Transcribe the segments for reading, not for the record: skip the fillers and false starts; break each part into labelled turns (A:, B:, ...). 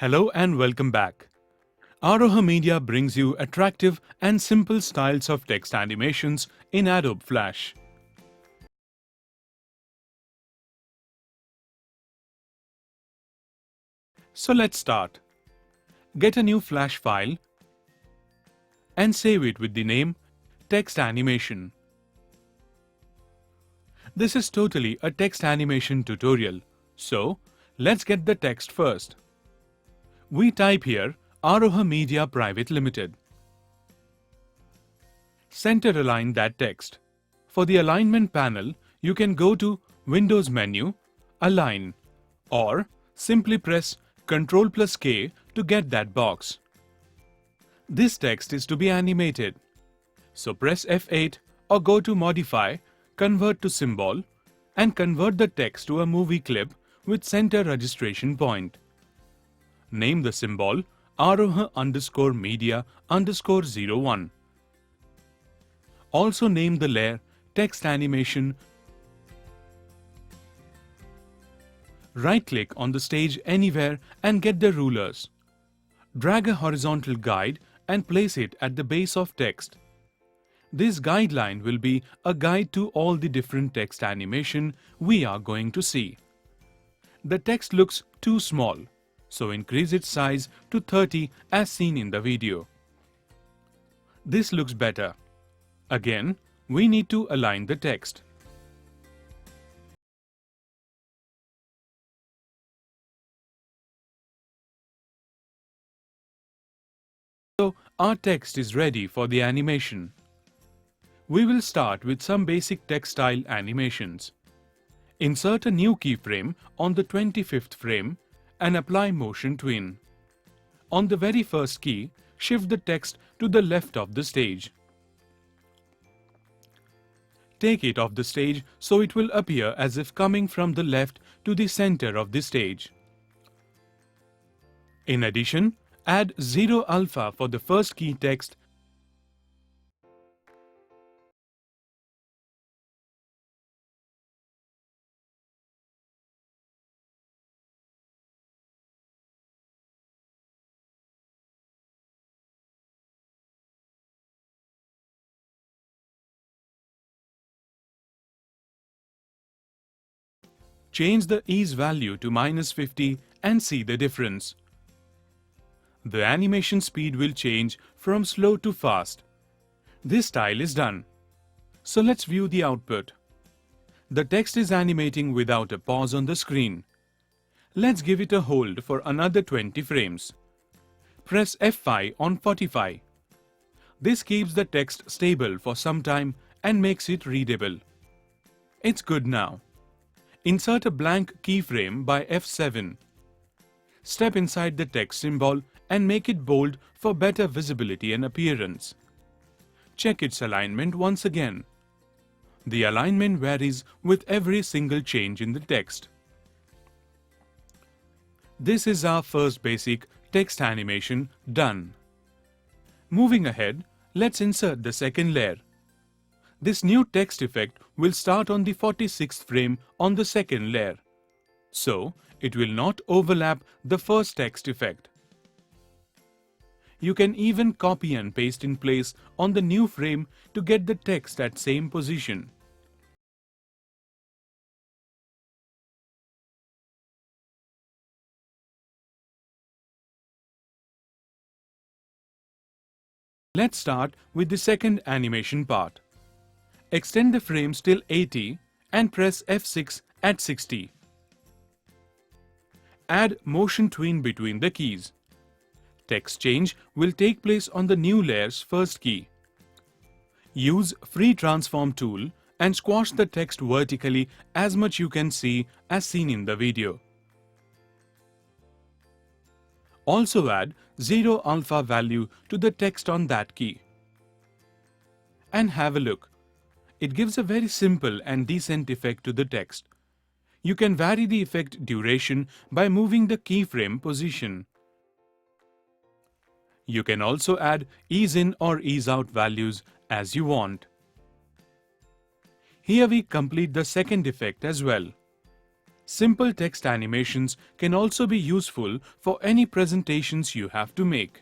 A: Hello and welcome back. Aroha Media brings you attractive and simple styles of text animations in Adobe Flash. So let's start. Get a new Flash file and save it with the name Text Animation. This is totally a text animation tutorial, so let's get the text first. We type here Aroha Media Private Limited. Center align that text. For the alignment panel, you can go to Windows menu, Align, or simply press Ctrl+K to get that box. This text is to be animated, so press F8 or go to Modify, Convert to Symbol, and convert the text to a movie clip with center registration point. Name the symbol Aroha_Media_01. Also name the layer Text Animation. Right-click on the stage anywhere and get the rulers. Drag a horizontal guide and place it at the base of text. This guideline will be a guide to all the different text animation we are going to see. The text looks too small, so increase its size to 30 as seen in the video. This looks better. Again, we need to align the text. So our text is ready for the animation. We will start with some basic textile animations. Insert a new keyframe on the 25th frame and apply motion tween. On the very first key, shift the text to the left of the stage. Take it off the stage so it will appear as if coming from the left to the center of the stage. In addition, add 0 alpha for the first key text . Change the ease value to -50 and see the difference. The animation speed will change from slow to fast. This style is done. So let's view the output. The text is animating without a pause on the screen. Let's give it a hold for another 20 frames. Press F5 on 45. This keeps the text stable for some time and makes it readable. It's good now. Insert a blank keyframe by F7. Step inside the text symbol and make it bold for better visibility and appearance. Check its alignment once again. The alignment varies with every single change in the text. This is our first basic text animation done. Moving ahead, let's insert the second layer. This new text effect will start on the 46th frame on the second layer, so it will not overlap the first text effect. You can even copy and paste in place on the new frame to get the text at same position. Let's start with the second animation part. Extend the frames till 80 and press F6 at 60. Add motion tween between the keys. Text change will take place on the new layer's first key. Use Free Transform tool and squash the text vertically as much you can see as seen in the video. Also add 0 alpha value to the text on that key. And have a look. It gives a very simple and decent effect to the text. You can vary the effect duration by moving the keyframe position. You can also add ease in or ease out values as you want. Here we complete the second effect as well. Simple text animations can also be useful for any presentations you have to make.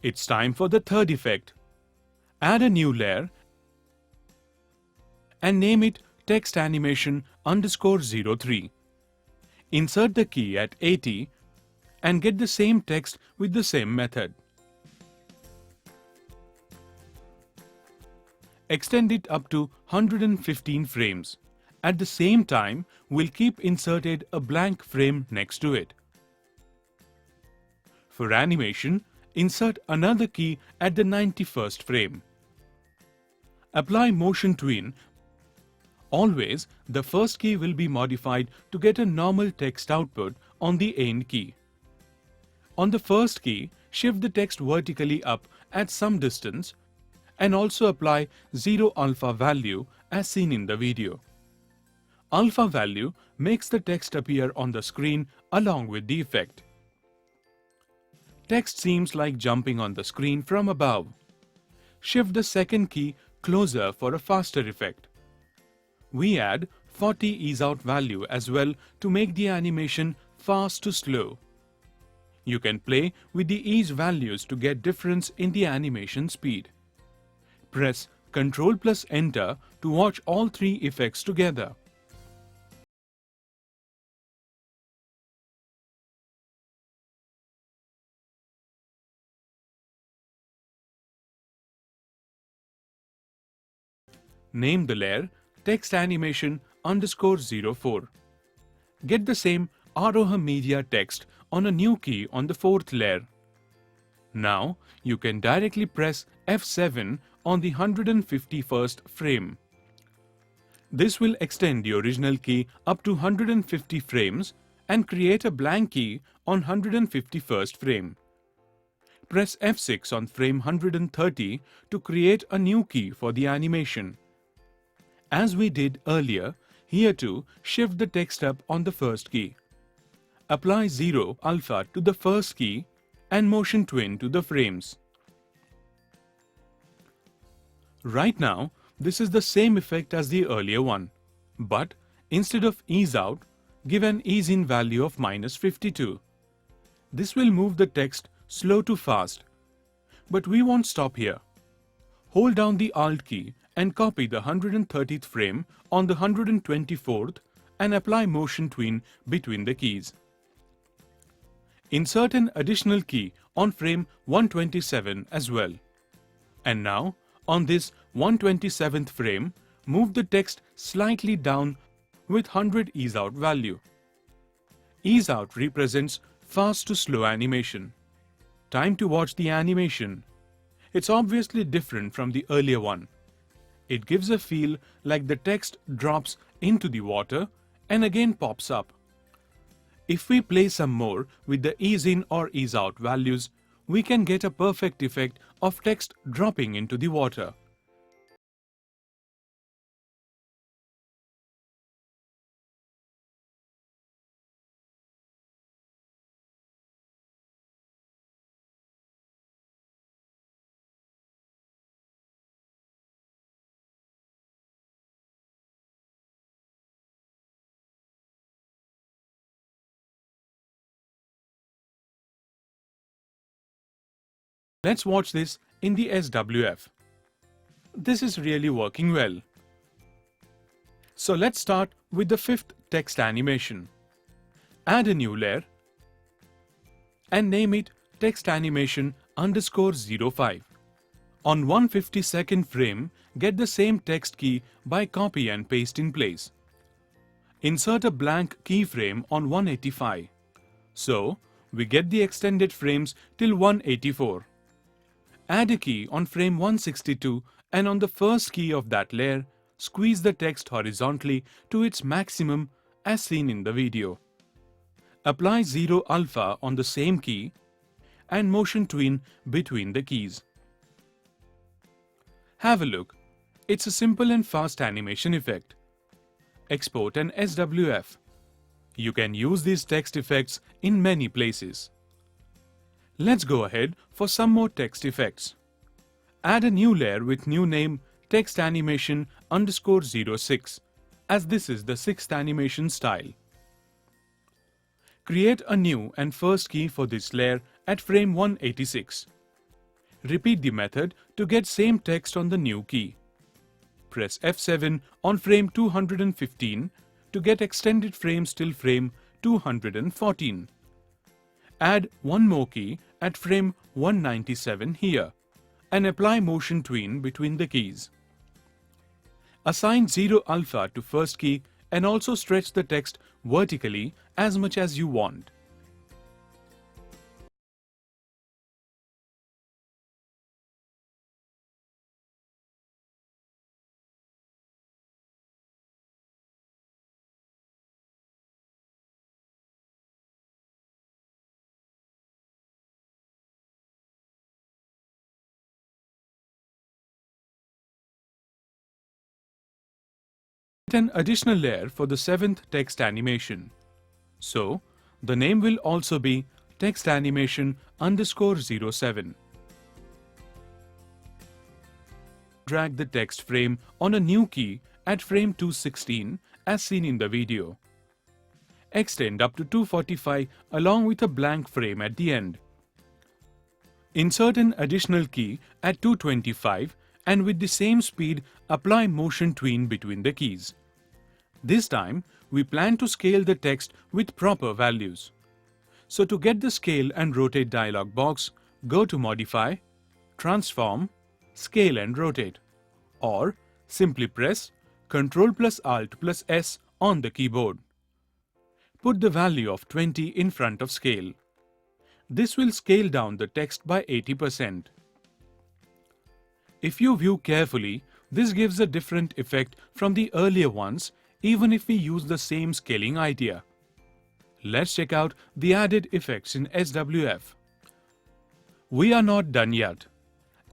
A: It's time for the third effect. Add a new layer and name it text animation _03. Insert the key at 80 and get the same text with the same method. Extend it up to 115 frames. At the same time, we'll keep inserted a blank frame next to it. For animation, insert another key at the 91st frame. Apply motion tween. Always, the first key will be modified to get a normal text output on the end key. On the first key, shift the text vertically up at some distance and also apply 0 alpha value as seen in the video. Alpha value makes the text appear on the screen along with the effect. Text seems like jumping on the screen from above. Shift the second key closer for a faster effect. We add 40 ease out value as well to make the animation fast to slow. You can play with the ease values to get difference in the animation speed. Press Ctrl plus Enter to watch all three effects together. Name the layer text animation _04. Get the same Aroha Media text on a new key on the fourth layer. Now you can directly press F7 on the 151st frame. This will extend the original key up to 150 frames and create a blank key on 151st frame. Press F6 on frame 130 to create a new key for the animation. As we did earlier, here too shift the text up on the first key. Apply 0 alpha to the first key and motion twin to the frames. Right now, this is the same effect as the earlier one, but instead of ease out, give an ease in value of -52. This will move the text slow to fast, but we won't stop here. Hold down the Alt key and copy the 130th frame on the 124th and apply motion tween between the keys. Insert an additional key on frame 127 as well. And now, on this 127th frame, move the text slightly down with 100 ease out value. Ease out represents fast to slow animation. Time to watch the animation. It's obviously different from the earlier one. It gives a feel like the text drops into the water and again pops up. If we play some more with the ease in or ease out values, we can get a perfect effect of text dropping into the water. Let's watch this in the SWF. This is really working well. So let's start with the fifth text animation. Add a new layer and name it text animation _05. On 152nd frame, get the same text key by copy and paste in place. Insert a blank keyframe on 185. So we get the extended frames till 184. Add a key on frame 162 and on the first key of that layer, squeeze the text horizontally to its maximum as seen in the video. Apply 0 alpha on the same key and motion tween between the keys. Have a look. It's a simple and fast animation effect. Export an SWF. You can use these text effects in many places. Let's go ahead for some more text effects. Add a new layer with new name text animation _06 as this is the sixth animation style. Create a new and first key for this layer at frame 186. Repeat the method to get same text on the new key. Press F7 on frame 215 to get extended frames till frame 214. Add one more key at frame 197 here and apply motion tween between the keys. Assign 0 alpha to first key and also stretch the text vertically as much as you want. An additional layer for the seventh text animation. So, the name will also be text animation _07. Drag the text frame on a new key at frame 216 as seen in the video. Extend up to 245 along with a blank frame at the end. Insert an additional key at 225 and with the same speed apply motion tween between the keys. This time, we plan to scale the text with proper values. So to get the Scale and Rotate dialog box, go to Modify, Transform, Scale and Rotate, or simply press Ctrl+Alt+S on the keyboard. Put the value of 20 in front of Scale. This will scale down the text by 80%. If you view carefully, this gives a different effect from the earlier ones even if we use the same scaling idea. Let's check out the added effects in SWF. We are not done yet.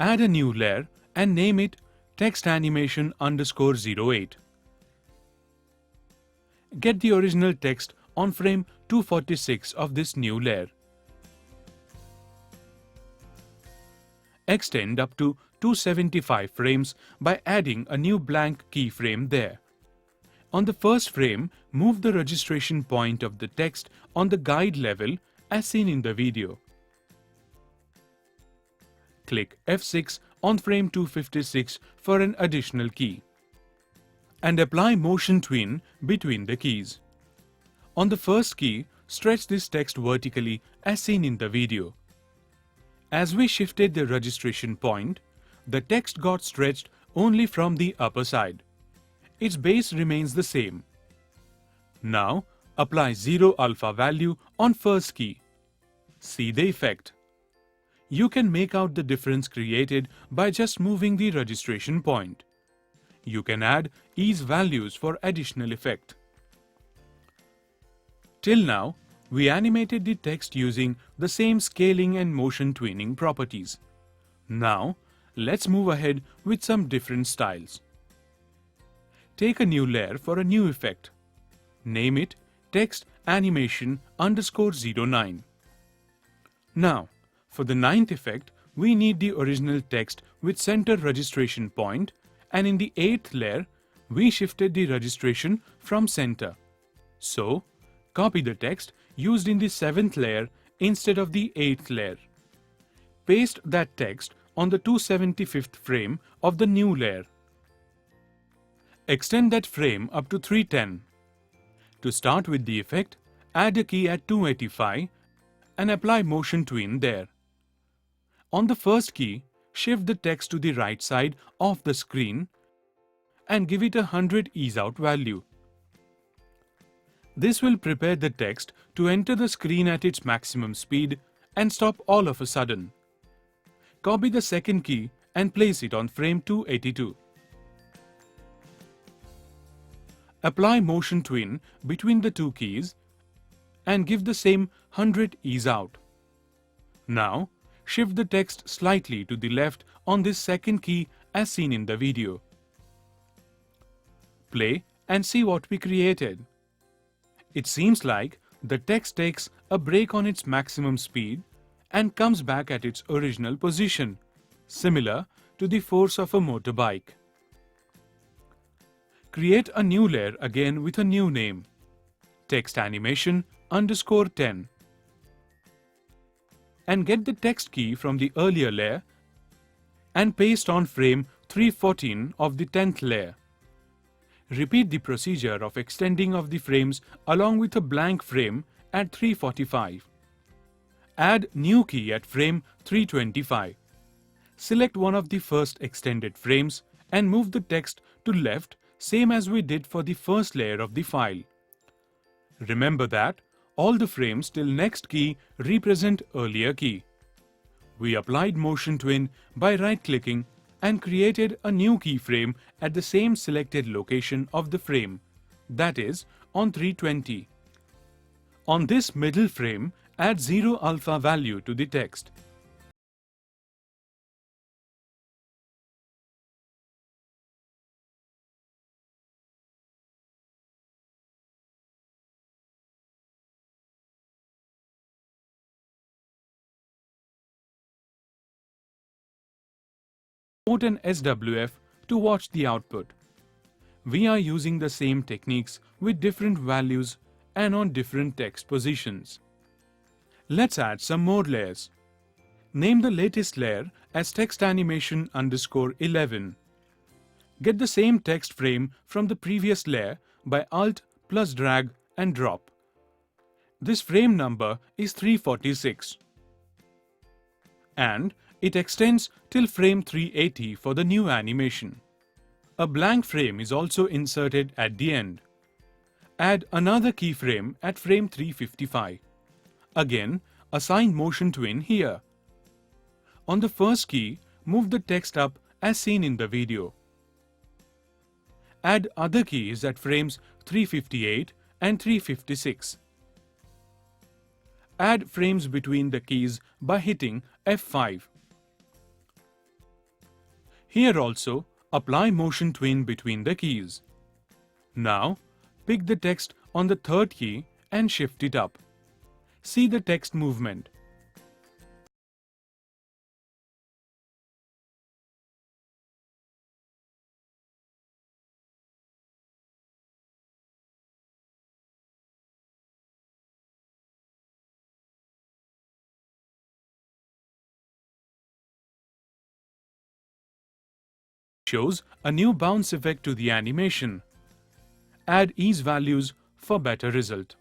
A: Add a new layer and name it Text Animation _08. Get the original text on frame 246 of this new layer. Extend up to 275 frames by adding a new blank keyframe there. On the first frame, move the registration point of the text on the guide level as seen in the video. Click F6 on frame 256 for an additional key. And apply motion tween between the keys. On the first key, stretch this text vertically as seen in the video. As we shifted the registration point, the text got stretched only from the upper side. Its base remains the same. Now, apply 0 alpha value on first key. See the effect. You can make out the difference created by just moving the registration point. You can add ease values for additional effect. Till now, we animated the text using the same scaling and motion tweening properties. Now, let's move ahead with some different styles. Take a new layer for a new effect. Name it Text Animation _09. Now, for the ninth effect, we need the original text with center registration point, and in the eighth layer, we shifted the registration from center. So, copy the text used in the seventh layer instead of the eighth layer. Paste that text on the 275th frame of the new layer. Extend that frame up to 310. To start with the effect, add a key at 285 and apply motion tween there. On the first key, shift the text to the right side of the screen and give it a 100 ease out value. This will prepare the text to enter the screen at its maximum speed and stop all of a sudden. Copy the second key and place it on frame 282. Apply motion tween between the two keys and give the same 100 ease out. Now, shift the text slightly to the left on this second key as seen in the video. Play and see what we created. It seems like the text takes a break on its maximum speed and comes back at its original position, similar to the force of a motorbike. create a new layer again with a new name, text animation _10, and get the text key from the earlier layer and paste on frame 314 of the 10th layer. Repeat the procedure of extending of the frames along with a blank frame at 345. Add new key at frame 325. Select one of the first extended frames and move the text to left, same as we did for the first layer of the file. Remember that all the frames till next key represent earlier key. We applied motion twin by right-clicking and created a new keyframe at the same selected location of the frame, that is, on 320. On this middle frame, add 0 alpha value to the text. Import an SWF to watch the output. We are using the same techniques with different values and on different text positions. Let's add some more layers. Name the latest layer as text animation _11. Get the same text frame from the previous layer by Alt plus drag and drop. This frame number is 346. And it extends till frame 380 for the new animation. A blank frame is also inserted at the end. Add another keyframe at frame 355. Again, assign motion twin here. On the first key, move the text up as seen in the video. Add other keys at frames 358 and 356. Add frames between the keys by hitting F5. Here also, apply motion twin between the keys. Now, pick the text on the third key and shift it up. See the text movement. Shows a new bounce effect to the animation. Add ease values for better result.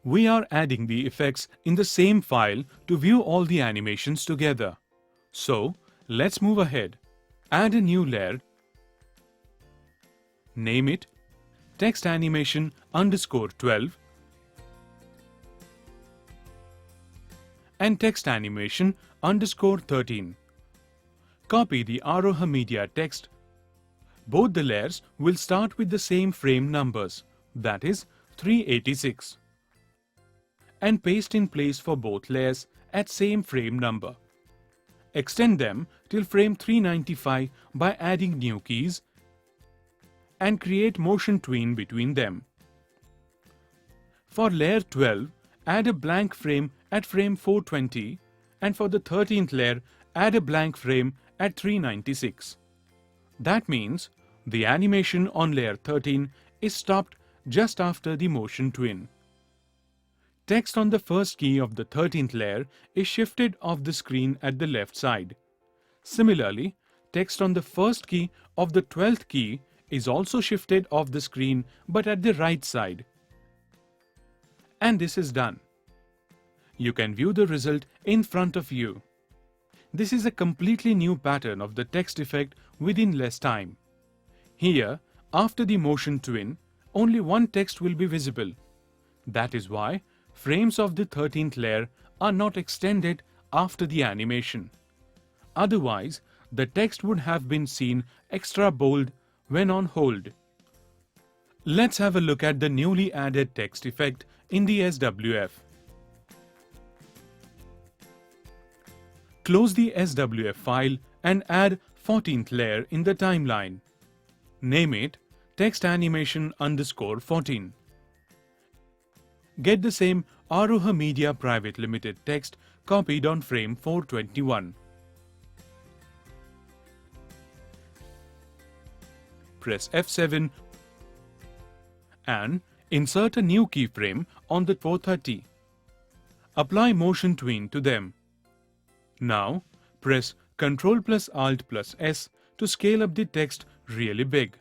A: We are adding the effects in the same file to view all the animations together. So, let's move ahead. Add a new layer. Name it text animation _12 and text animation _13. Copy the Aroha Media text. Both the layers will start with the same frame numbers, that is 386. And paste in place for both layers at same frame number. Extend them till frame 395 by adding new keys and create motion tween between them. For layer 12, add a blank frame at frame 420 and for the 13th layer, add a blank frame at 396. That means the animation on layer 13 is stopped just after the motion twin. Text on the first key of the 13th layer is shifted off the screen at the left side. Similarly, text on the first key of the 12th key is also shifted off the screen but at the right side. And this is done. You can view the result in front of you. This is a completely new pattern of the text effect within less time. Here, after the motion twin, only one text will be visible. That is why frames of the 13th layer are not extended after the animation. Otherwise, the text would have been seen extra bold when on hold. Let's have a look at the newly added text effect in the SWF. Close the SWF file and add 14th layer in the timeline. Name it text animation _14. Get the same Aroha Media Private Limited text copied on frame 421. press F7 and insert a new keyframe on the 430. Apply motion tween to them. Now, press Ctrl plus Alt plus S to scale up the text really big.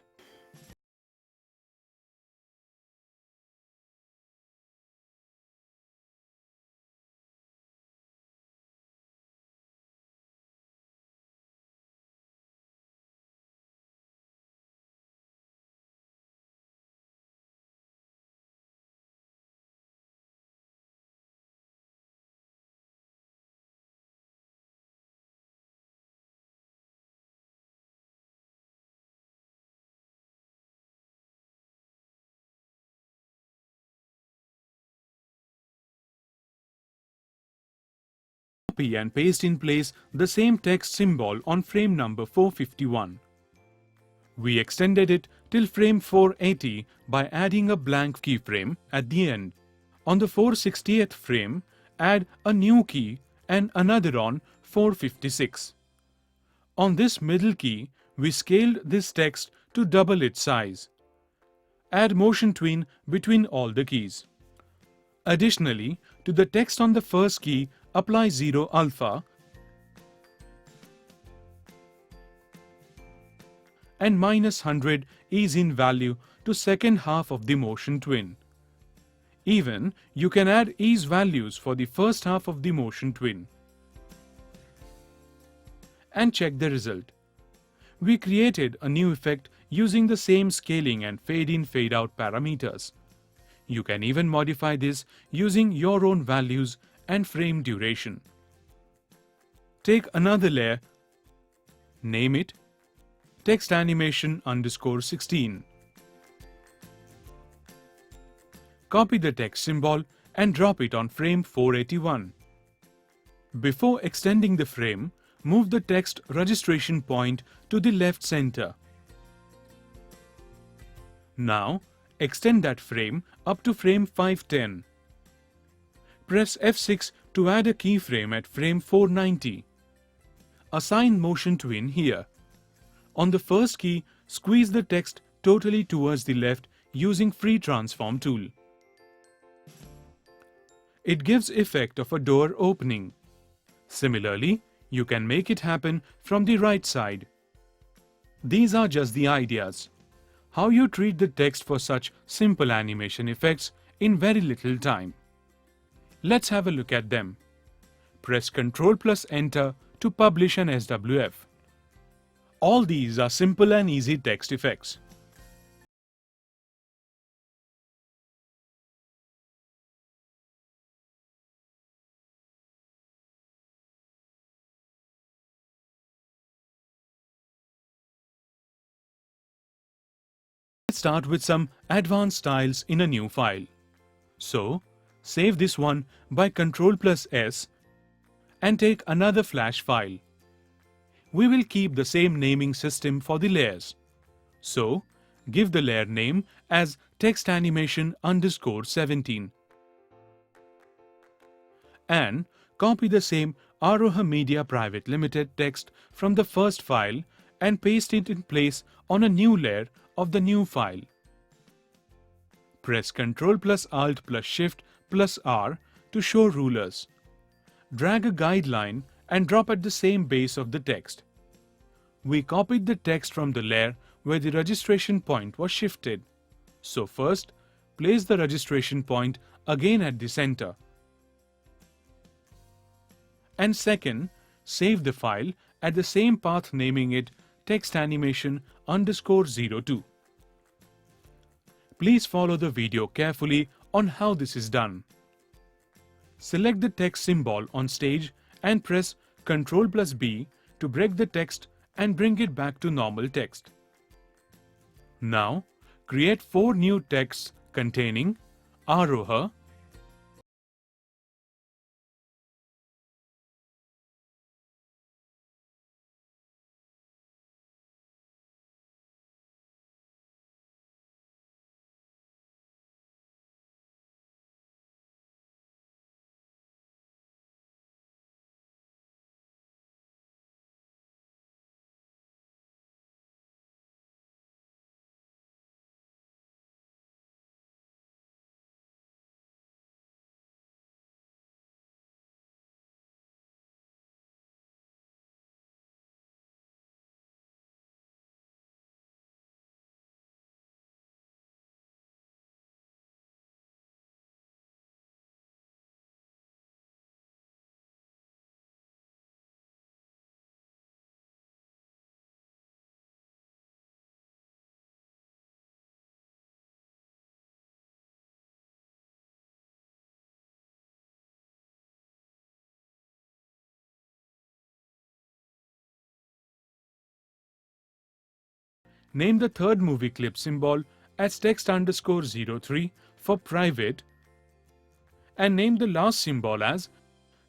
A: Copy and paste in place the same text symbol on frame number 451. We extended it till frame 480 by adding a blank keyframe at the end. On the 460th frame, add a new key and another on 456. On this middle key, we scaled this text to double its size. Add motion tween between all the keys. Additionally, to the text on the first key, apply 0 alpha and -100 ease in value to second half of the motion twin. Even you can add ease values for the first half of the motion twin. And check the result. We created a new effect using the same scaling and fade in fade out parameters. You can even modify this using your own values and frame duration. Take another layer, name it text animation _16. Copy the text symbol and drop it on frame 481. Before extending the frame, move the text registration point to the left center. Now, extend that frame up to frame 510. Press F6 to add a keyframe at frame 490. Assign motion tween here. On the first key, squeeze the text totally towards the left using Free Transform tool. It gives effect of a door opening. Similarly, you can make it happen from the right side. These are just the ideas. How you treat the text for such simple animation effects in very little time. Let's have a look at them. Press Ctrl plus Enter to publish an SWF. All these are simple and easy text effects. Let's start with some advanced styles in a new file. So, save this one by Ctrl plus S and take another Flash file. We will keep the same naming system for the layers. So, give the layer name as text animation _17 and copy the same Aroha Media Private Limited text from the first file and paste it in place on a new layer of the new file. Press Ctrl plus Alt plus Shift plus R to show rulers. Drag a guideline and drop at the same base of the text. We copied the text from the layer where the registration point was shifted. So first, place the registration point again at the center. And second, save the file at the same path, naming it text animation _02. Please follow the video carefully on how this is done. Select the text symbol on stage and press Ctrl plus B to break the text and bring it back to normal text. Now, create 4 new texts containing Aroha, Name the third movie clip symbol as text_03 for private and name the last symbol as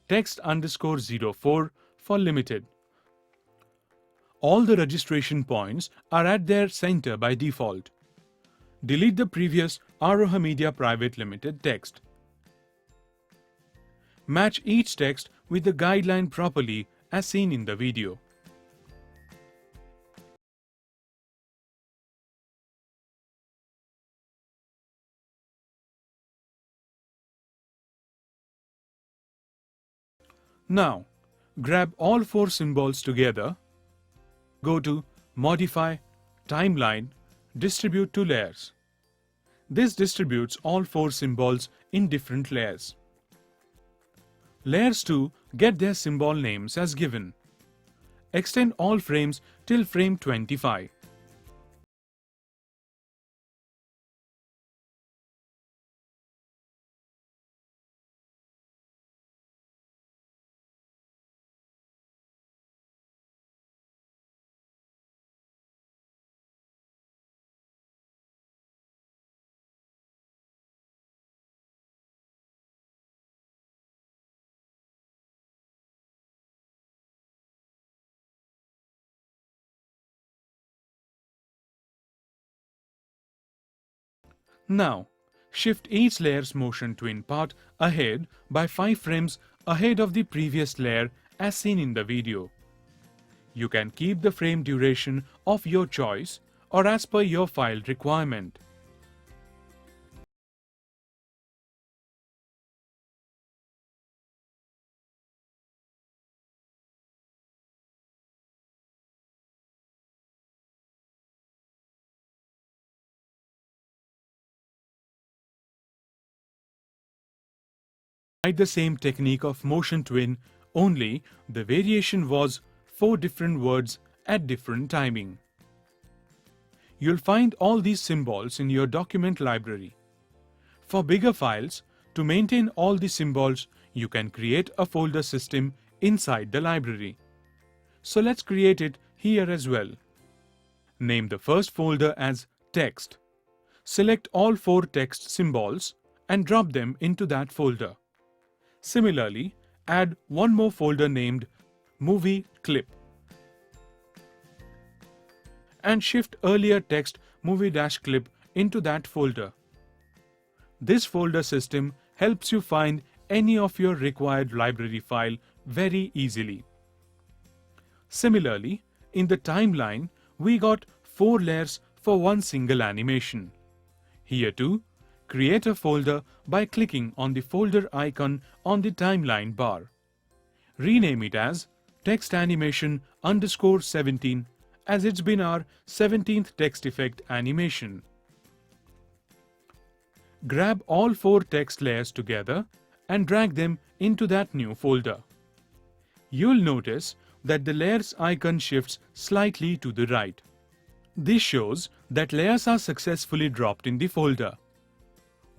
A: text_04 for limited. All the registration points are at their center by default. Delete the previous Aroha Media Private Limited text. Match each text with the guideline properly as seen in the video. Now, grab all four symbols together, go to Modify, Timeline, Distribute to Layers. This distributes all four symbols in different layers. Layers 2 get their symbol names as given. Extend all frames till frame 25. Now, shift each layer's motion twin part ahead by 5 frames ahead of the previous layer as seen in the video. You can keep the frame duration of your choice or as per your file requirement. The same technique of motion twin, only the variation was 4 different words at different timing. You'll find all these symbols in your document library. For bigger files, to maintain all the symbols, you can create a folder system inside the library. So let's create it here as well. Name the first folder as Text. Select all 4 text symbols and drop them into that folder. Similarly, add one more folder named Movie Clip and shift earlier text movie-clip into that folder. This folder system helps you find any of your required library file very easily. Similarly, in the timeline, we got 4 layers for one single animation. Here too, create a folder by clicking on the folder icon on the timeline bar. Rename it as text_animation_17 as it's been our 17th text effect animation. Grab all 4 text layers together and drag them into that new folder. You'll notice that the layers icon shifts slightly to the right. This shows that layers are successfully dropped in the folder.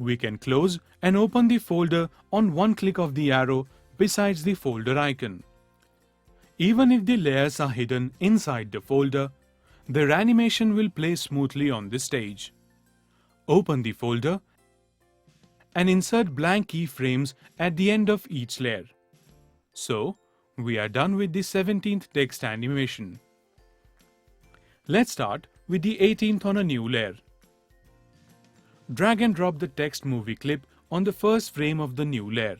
A: We can close and open the folder on one click of the arrow besides the folder icon. Even if the layers are hidden inside the folder, their animation will play smoothly on the stage. Open the folder and insert blank keyframes at the end of each layer. So, we are done with the 17th text animation. Let's start with the 18th on a new layer. Drag and drop the text movie clip on the first frame of the new layer.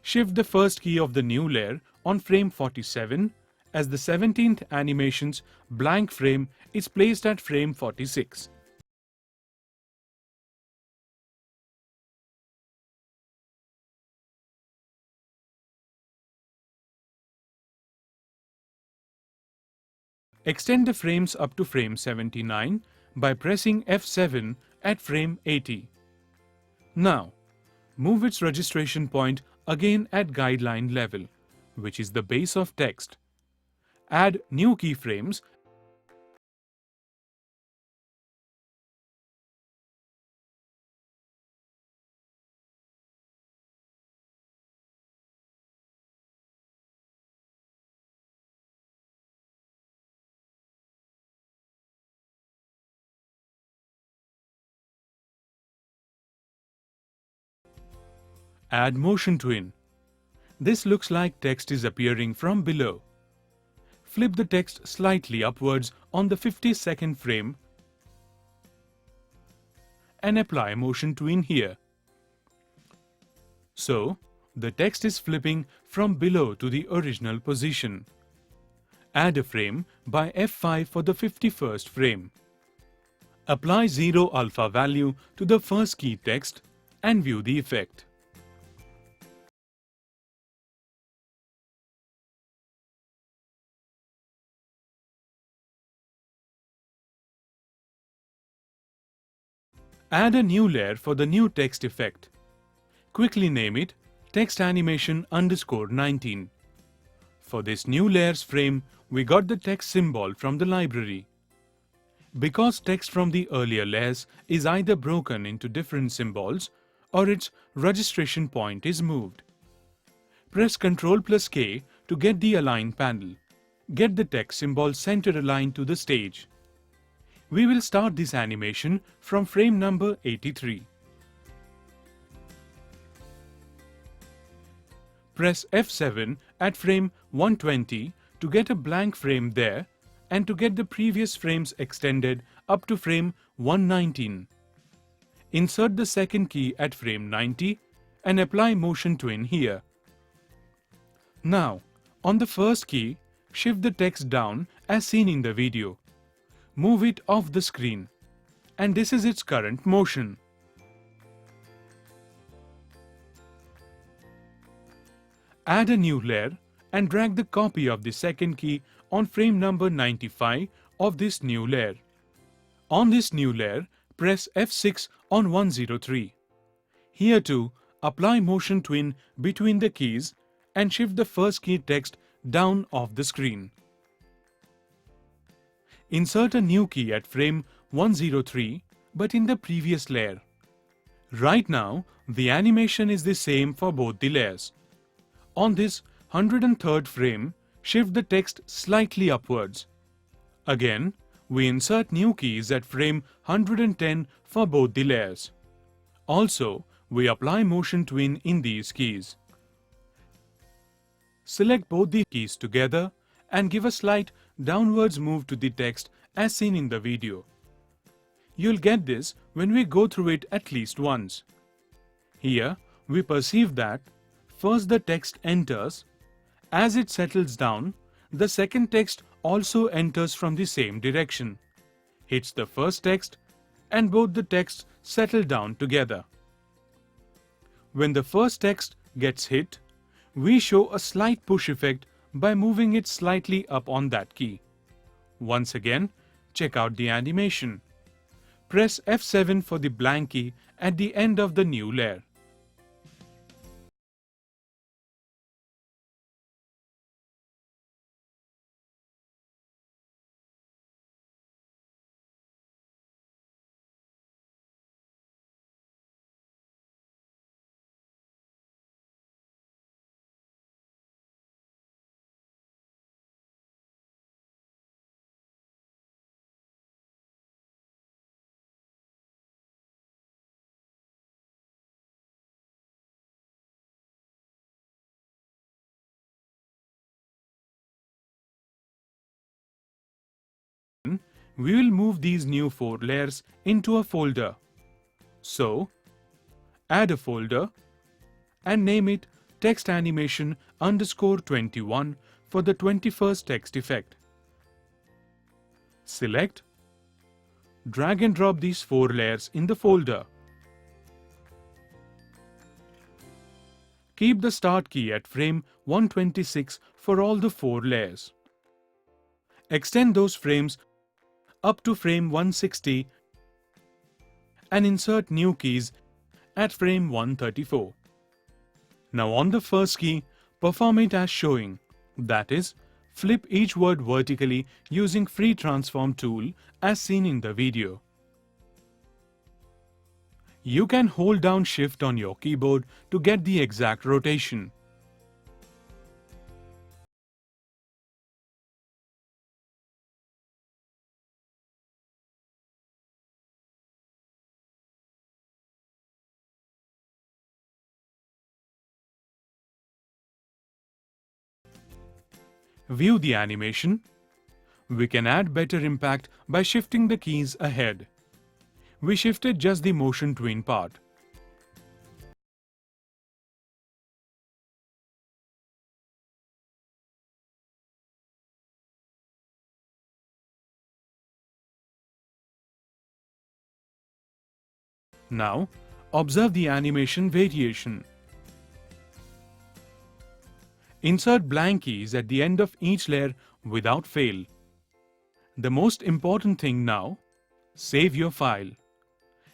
A: Shift the first key of the new layer on frame 47 as the 17th animation's blank frame is placed at frame 46. Extend the frames up to frame 79 by pressing F7 at frame 80. Now, move its registration point again at guideline level, which is the base of text. Add new keyframes Add motion twin. This looks like text is appearing from below. Flip the text slightly upwards on the 52nd frame and apply motion twin here. So, the text is flipping from below to the original position. Add a frame by F5 for the 51st frame. Apply 0 alpha value to the first key text and view the effect. Add a new layer for the new text effect. Quickly name it Text Animation _19. For this new layers frame, we got the text symbol from the library. Because text from the earlier layers is either broken into different symbols or its registration point is moved. Press Ctrl+K to get the Align panel. Get the text symbol center aligned to the stage. We will start this animation from frame number 83. Press F7 at frame 120 to get a blank frame there and to get the previous frames extended up to frame 119. Insert the second key at frame 90 and apply motion twin here. Now, on the first key, shift the text down as seen in the video. Move it off the screen, and this is its current motion. Add a new layer and drag the copy of the second key on frame number 95 of this new layer. On this new layer, press F6 on 103. Here too, apply motion twin between the keys and shift the first key text down off the screen. Insert a new key at frame 103 but in the previous layer. Right now, the animation is the same for both the layers. On this 103rd frame, shift the text slightly upwards. Again, we insert new keys at frame 110 for both the layers. Also, we apply motion twin in these keys. Select both the keys together and give a slight downwards move to the text as seen in the video. You'll get this when we go through it at least once. Here, we perceive that first the text enters. As it settles down, the second text also enters from the same direction, hits the first text, and both the texts settle down together. When the first text gets hit, we show a slight push effect by moving it slightly up on that key. Once again, check out the animation. Press F7 for the blank key at the end of the new layer. We will move these new 4 layers into a folder. So, add a folder and name it Text Animation _21 for the 21st text effect. Select, drag and drop these 4 layers in the folder. Keep the Start key at frame 126 for all the 4 layers. Extend those frames up to frame 160 and insert new keys at frame 134. Now on the first key, perform it as showing, that is, flip each word vertically using Free Transform tool as seen in the video. You can hold down Shift on your keyboard to get the exact rotation. View the animation. We can add better impact by shifting the keys ahead. We shifted just the motion tween part. Now, observe the animation variation. Insert blank keys at the end of each layer without fail. The most important thing now, save your file.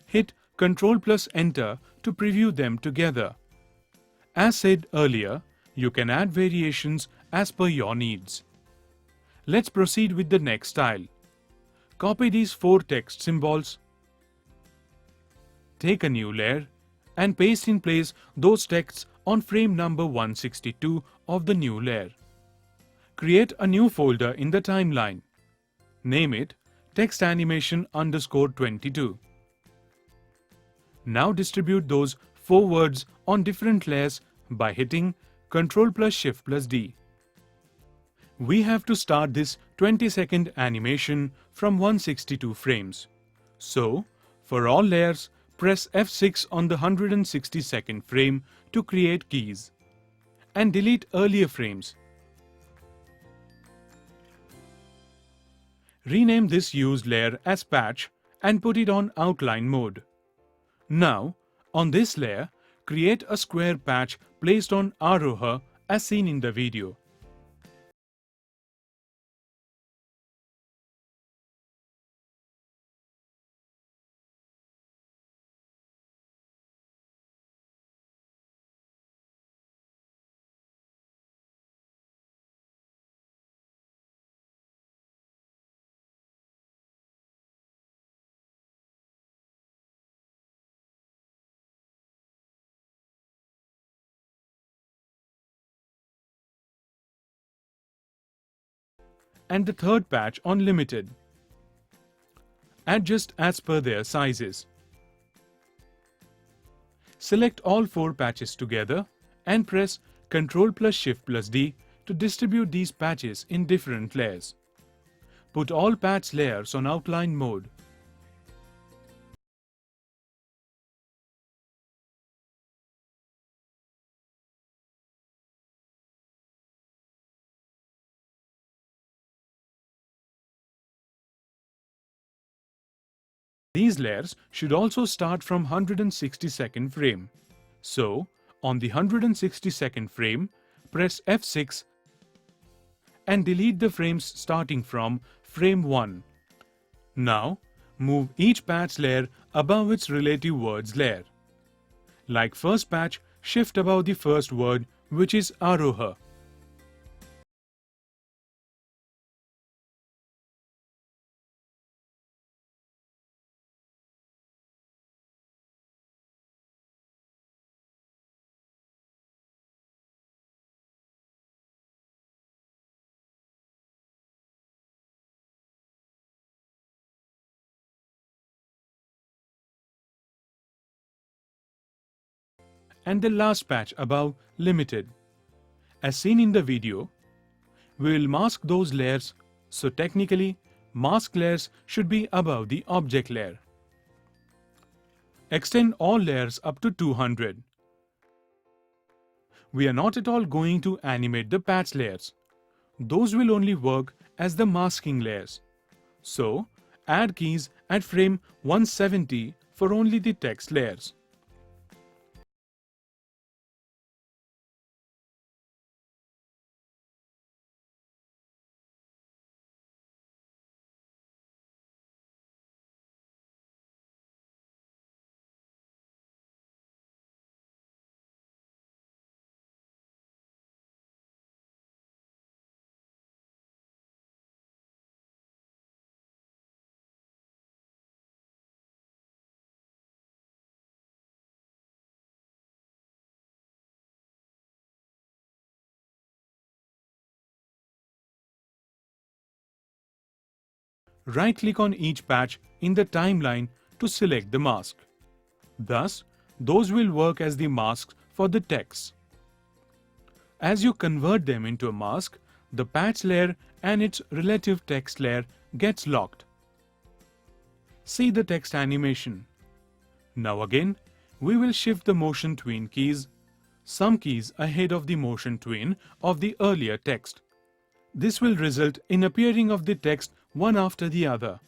A: Hit Ctrl plus Enter to preview them together. As said earlier, you can add variations as per your needs. Let's proceed with the next style. Copy these 4 text symbols. Take a new layer and paste in place those texts on frame number 162 of the new layer. Create a new folder in the timeline. Name it Text Animation _22. Now distribute those 4 words on different layers by hitting Ctrl plus Shift plus D. We have to start this 20-second animation from 162 frames. So, for all layers, press F6 on the 162nd frame to create keys and delete earlier frames. Rename this used layer as Patch and put it on outline mode. Now, on this layer, create a square patch placed on Aroha as seen in the video. And the third patch on Limited. Adjust as per their sizes. Select all 4 patches together and press Ctrl plus Shift plus D to distribute these patches in different layers. Put all patch layers on outline mode. These layers should also start from 162nd frame. So, on the 162nd frame, press F6 and delete the frames starting from frame 1. Now, move each patch layer above its relative words layer. Like first patch, shift above the first word, which is Aroha. And the last patch above Limited. As seen in the video, we will mask those layers, so technically, mask layers should be above the object layer. Extend all layers up to 200. We are not at all going to animate the patch layers. Those will only work as the masking layers. So, add keys at frame 170 for only the text layers. Right-click on each patch in the timeline to select the mask. Thus, those will work as the masks for the text. As you convert them into a mask, the patch layer and its relative text layer gets locked. See the text animation. Now again, we will shift the motion tween keys, some keys ahead of the motion tween of the earlier text. This will result in appearing of the text one after the other.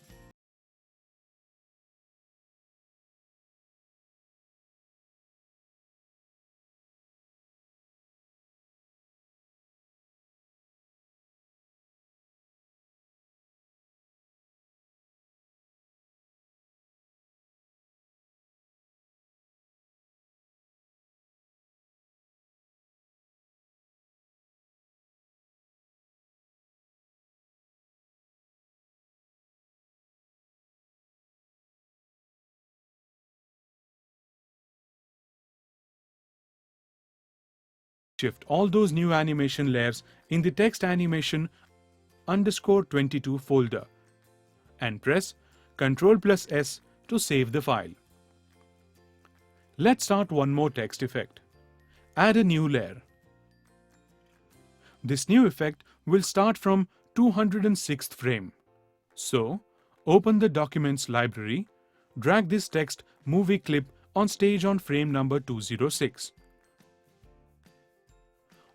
A: Shift all those new animation layers in the text animation _22 folder and press Ctrl+S to save the file. Let's start one more text effect. Add a new layer. This new effect will start from 206th frame. So, open the Documents library, drag this text movie clip on stage on frame number 206.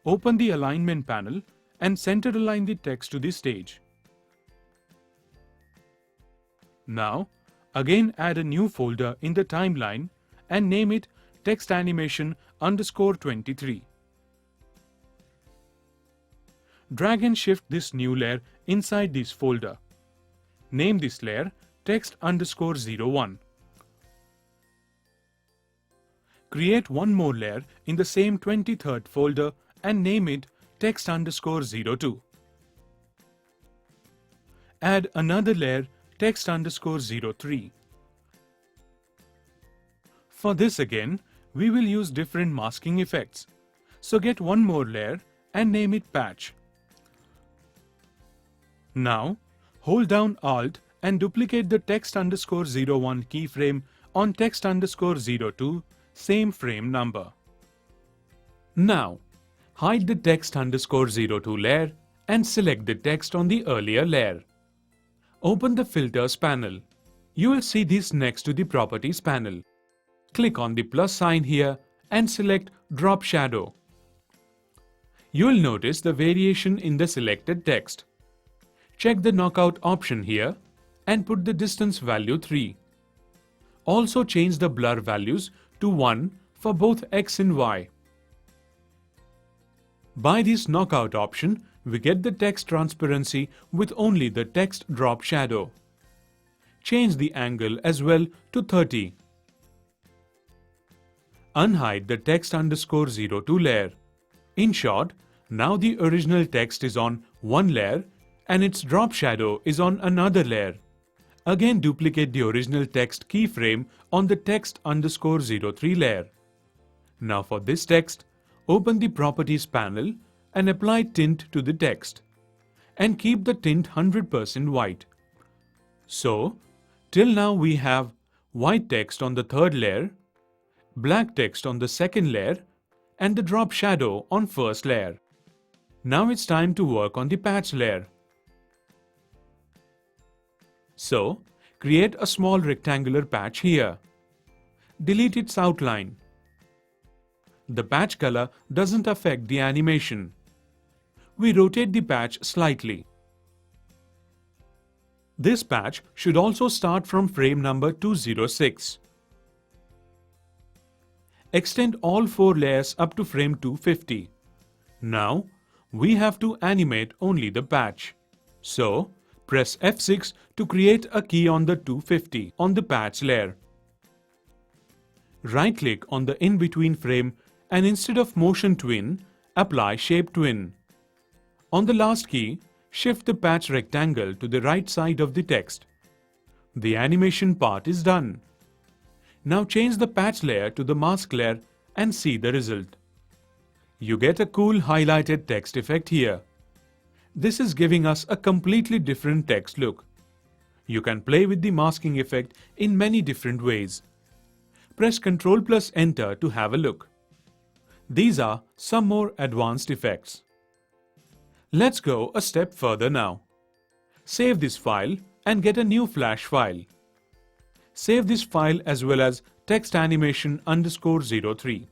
A: Open the Alignment panel and center align the text to the stage. Now, again add a new folder in the timeline and name it Text Animation _23. Drag and shift this new layer inside this folder. Name this layer Text _01. Create one more layer in the same 23rd folder and name it Text _02. Add another layer Text _03. For this again, we will use different masking effects. So get one more layer and name it Patch. Now, hold down Alt and duplicate the Text _01 keyframe on Text _02, same frame number. Now, hide the Text _02 layer and select the text on the earlier layer. Open the Filters panel. You will see this next to the Properties panel. Click on the plus sign here and select Drop Shadow. You will notice the variation in the selected text. Check the knockout option here and put the distance value 3. Also change the blur values to 1 for both X and Y. By this knockout option, we get the text transparency with only the text drop shadow. Change the angle as well to 30. Unhide the Text _02 layer. In short, now the original text is on one layer and its drop shadow is on another layer. Again duplicate the original text keyframe on the Text _03 layer. Now for this text, open the Properties panel and apply tint to the text. And keep the tint 100% white. So, till now we have white text on the third layer, black text on the second layer, and the drop shadow on first layer. Now it's time to work on the patch layer. So, create a small rectangular patch here. Delete its outline. The patch color doesn't affect the animation. We rotate the patch slightly. This patch should also start from frame number 206. Extend all 4 layers up to frame 250. Now, we have to animate only the patch. So, press F6 to create a key on the 250 on the patch layer. Right-click on the in-between frame and instead of motion twin, apply shape twin. On the last key, shift the patch rectangle to the right side of the text. The animation part is done. Now change the patch layer to the mask layer and see the result. You get a cool highlighted text effect here. This is giving us a completely different text look. You can play with the masking effect in many different ways. Press Ctrl+ Enter to have a look. These are some more advanced effects. Let's go a step further now. Save this file and get a new Flash file. Save this file as well as text animation _03.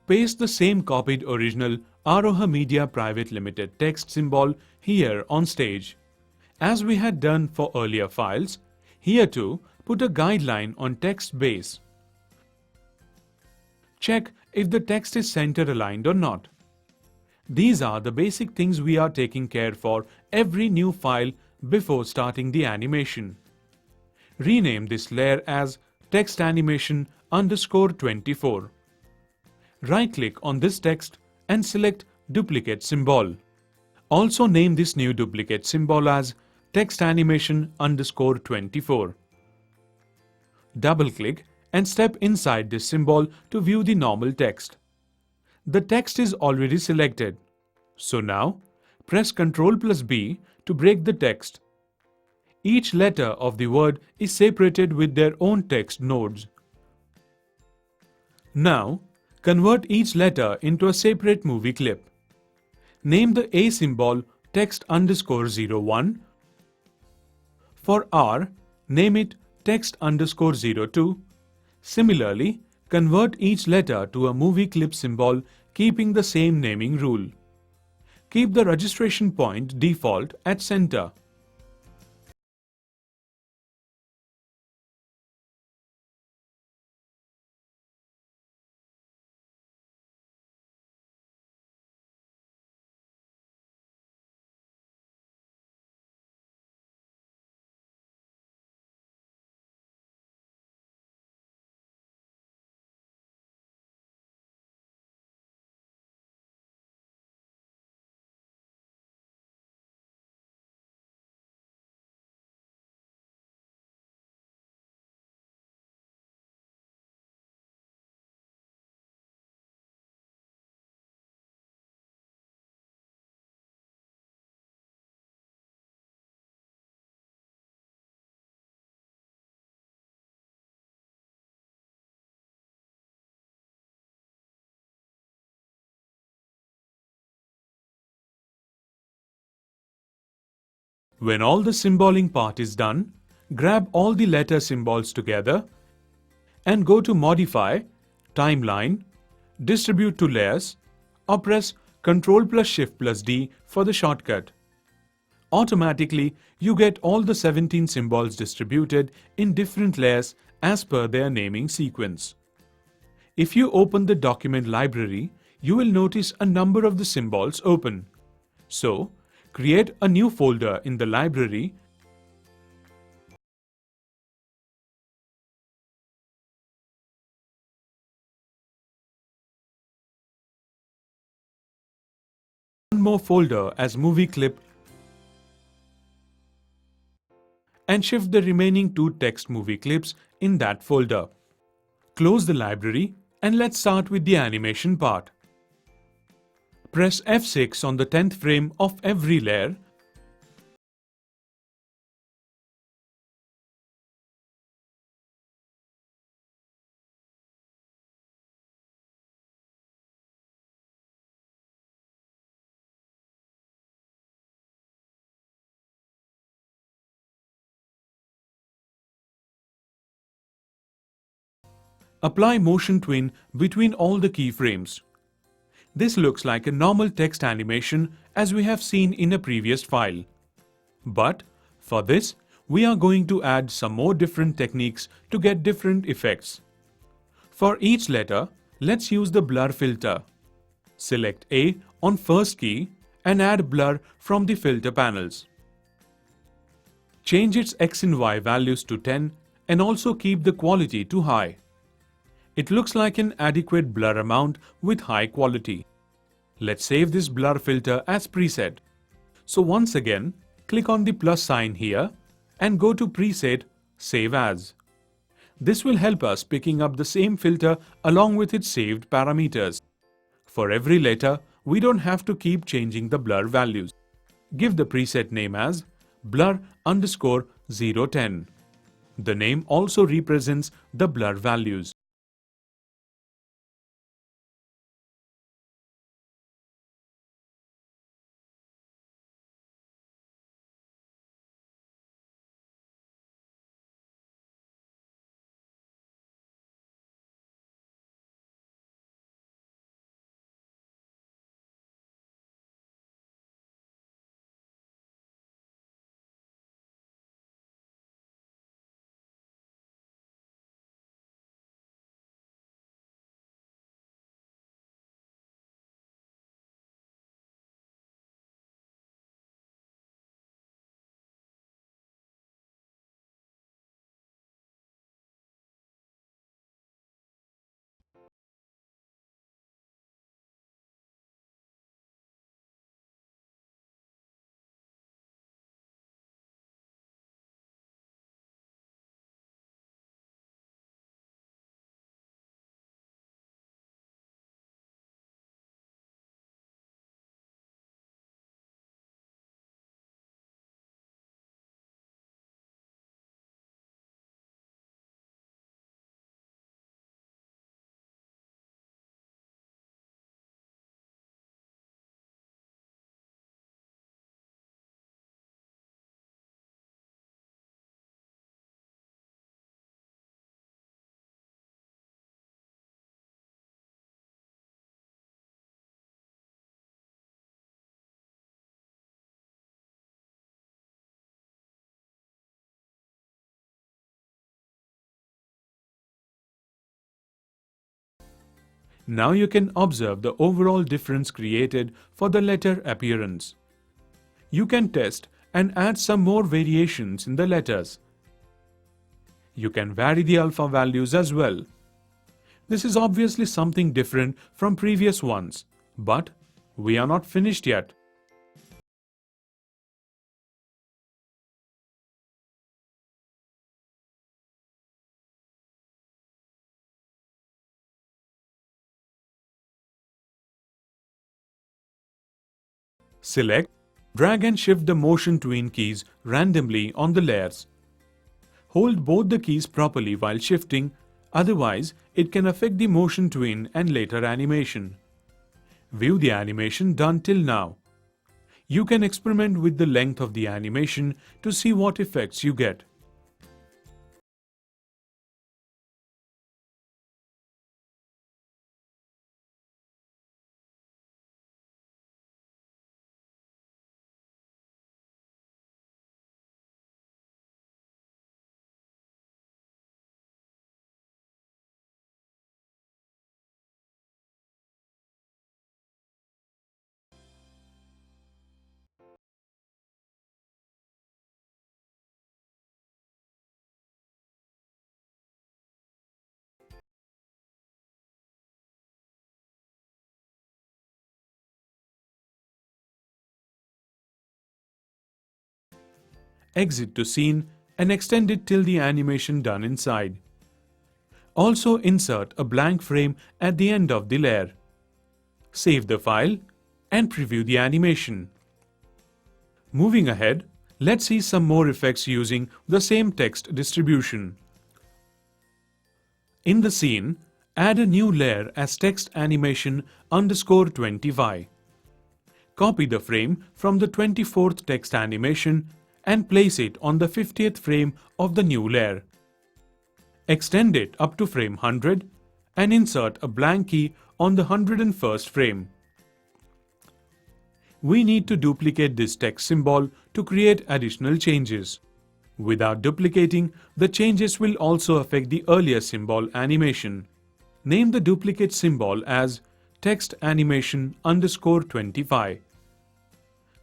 A: Paste the same copied original Aroha Media Private Limited text symbol here on stage. As we had done for earlier files, here too put a guideline on text base. Check if the text is center aligned or not. These are the basic things we are taking care for every new file before starting the animation. Rename this layer as text animation _24. Right-click on this text and select Duplicate Symbol. Also name this new duplicate symbol as text animation _24. Double-click and step inside this symbol to view the normal text. The text is already selected. So now, press Ctrl+B to break the text. Each letter of the word is separated with their own text nodes. Now, convert each letter into a separate movie clip. Name the A symbol text _01. For R, name it text _02. Similarly, convert each letter to a movie clip symbol keeping the same naming rule. Keep the registration point default at center. When all the symboling part is done, grab all the letter symbols together and go to Modify, Timeline, Distribute to Layers, or press Ctrl+Shift+D for the shortcut. Automatically, you get all the 17 symbols distributed in different layers as per their naming sequence. If you open the document library, you will notice a number of the symbols open. So, create a new folder in the library one more folder as movie clip and shift the remaining 2 text movie clips in that folder. Close the library and let's start with the animation part. Press F6 on the 10th frame of every layer apply motion twin between all the keyframes. This looks like a normal text animation as we have seen in a previous file. But for this, we are going to add some more different techniques to get different effects. For each letter, let's use the blur filter. Select A on first key and add blur from the filter panels. Change its X and Y values to 10 and also keep the quality to high. It looks like an adequate blur amount with high quality. Let's save this blur filter as preset. So once again, click on the plus sign here and go to Preset, Save As. This will help us picking up the same filter along with its saved parameters. For every letter, we don't have to keep changing the blur values. Give the preset name as blur_010. The name also represents the blur values. Now you can observe the overall difference created for the letter appearance. You can test and add some more variations in the letters. You can vary the alpha values as well. This is obviously something different from previous ones, but we are not finished yet. Select, drag and shift the motion tween keys randomly on the layers. Hold both the keys properly while shifting, otherwise it can affect the motion tween and later animation. View the animation done till now. You can experiment with the length of the animation to see what effects you get. Exit to scene and extend it till the animation done inside. Also insert a blank frame at the end of the layer. Save the file and preview the animation. Moving ahead, let's see some more effects using the same text distribution. In the scene, add a new layer as text animation _25. Copy the frame from the 24th text animation and place it on the 50th frame of the new layer. Extend it up to frame 100 and insert a blank key on the 101st frame. We need to duplicate this text symbol to create additional changes. Without duplicating, the changes will also affect the earlier symbol animation. Name the duplicate symbol as text animation _25.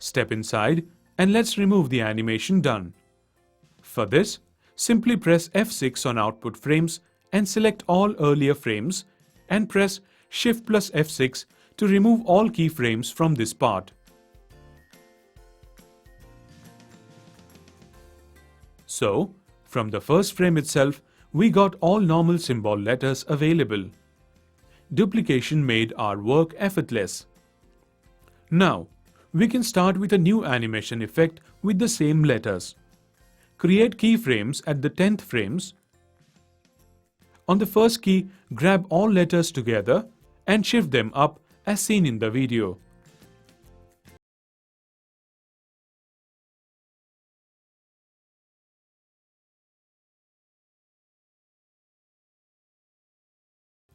A: Step inside and let's remove the animation done. For this, simply press F6 on output frames and select all earlier frames and press Shift plus F6 to remove all keyframes from this part. So, from the first frame itself, we got all normal symbol letters available. Duplication made our work effortless. Now, we can start with a new animation effect with the same letters. Create keyframes at the 10th frames. On the first key, grab all letters together and shift them up as seen in the video.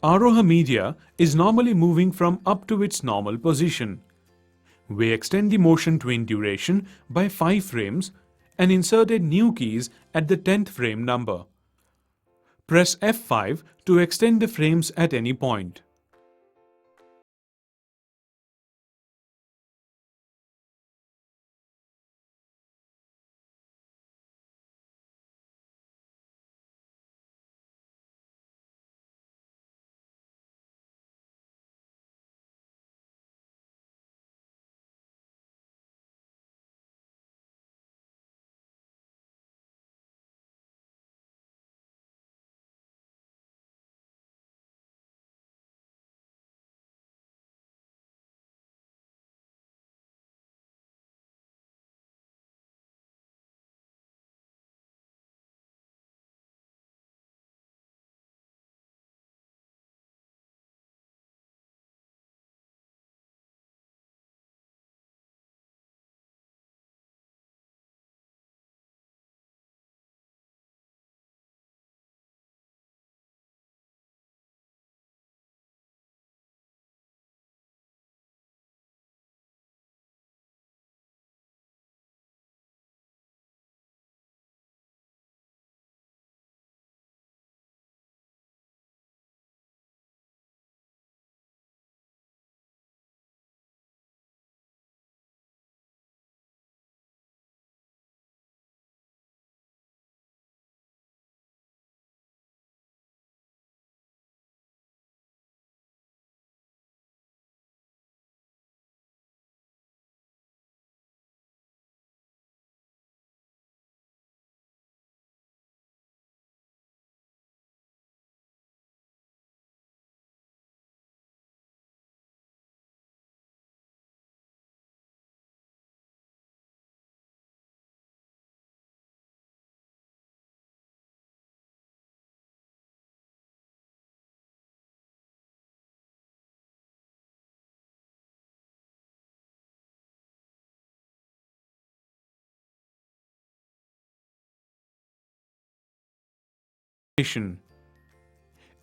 A: Aroha Media is normally moving from up to its normal position. We extend the motion tween duration by 5 frames and inserted new keys at the 10th frame number. Press F5 to extend the frames at any point.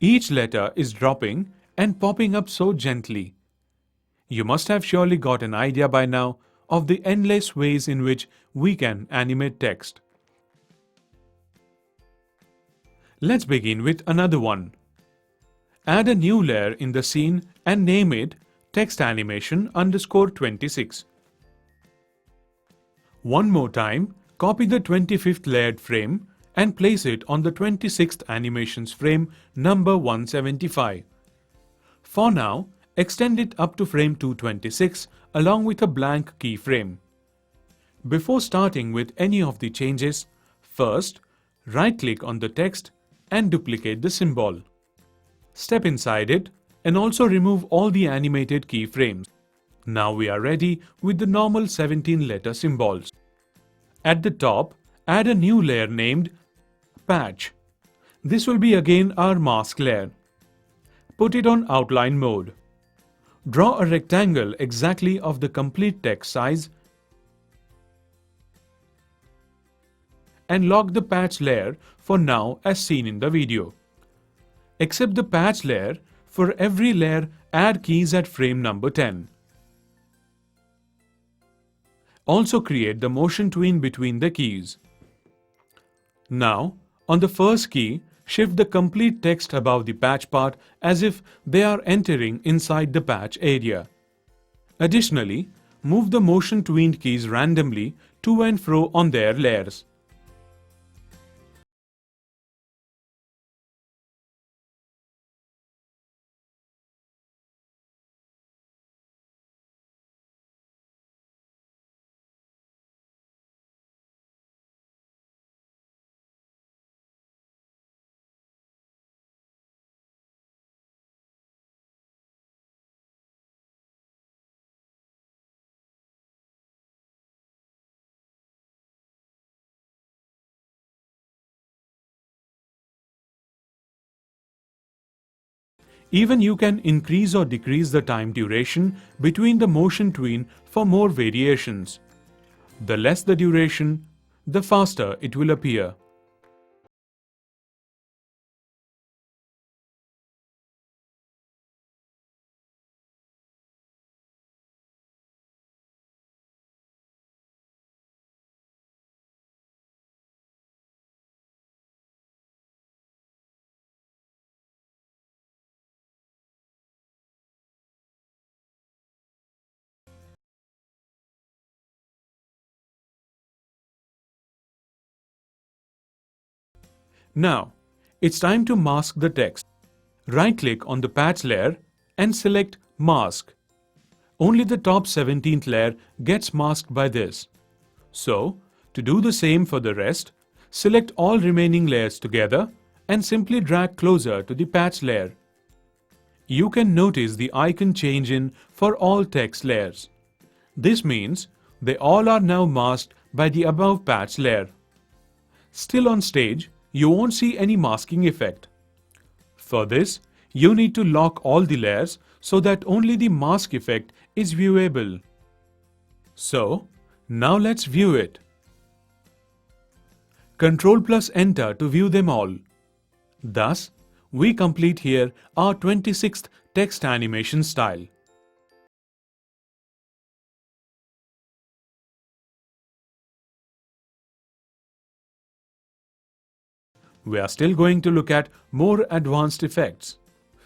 A: Each letter is dropping and popping up so gently. You must have surely got an idea by now of the endless ways in which we can animate text. Let's begin with another one. Add a new layer in the scene and name it text animation _26. One more time, copy the 25th layered frame and place it on the 26th animations frame number 175. For now, extend it up to frame 226 along with a blank keyframe. Before starting with any of the changes, first, right-click on the text and duplicate the symbol. Step inside it and also remove all the animated keyframes. Now we are ready with the normal 17-letter symbols. At the top, add a new layer named Patch. This will be again our mask layer. Put it on outline mode. Draw a rectangle exactly of the complete text size and lock the patch layer for now as seen in the video. Except the patch layer, for every layer add keys at frame number 10. Also create the motion tween between the keys. Now, on the first key, shift the complete text above the patch part as if they are entering inside the patch area. Additionally, move the motion tweened keys randomly to and fro on their layers. Even you can increase or decrease the time duration between the motion tween for more variations. The less the duration, the faster it will appear. Now, it's time to mask the text. Right-click on the patch layer and select Mask. Only the top 17th layer gets masked by this. So, to do the same for the rest, select all remaining layers together and simply drag closer to the patch layer. You can notice the icon change in for all text layers. This means they all are now masked by the above patch layer. Still on stage, you won't see any masking effect. For this, you need to lock all the layers so that only the mask effect is viewable. So, now let's view it. Ctrl+Enter to view them all. Thus, we complete here our 26th text animation style. We are still going to look at more advanced effects.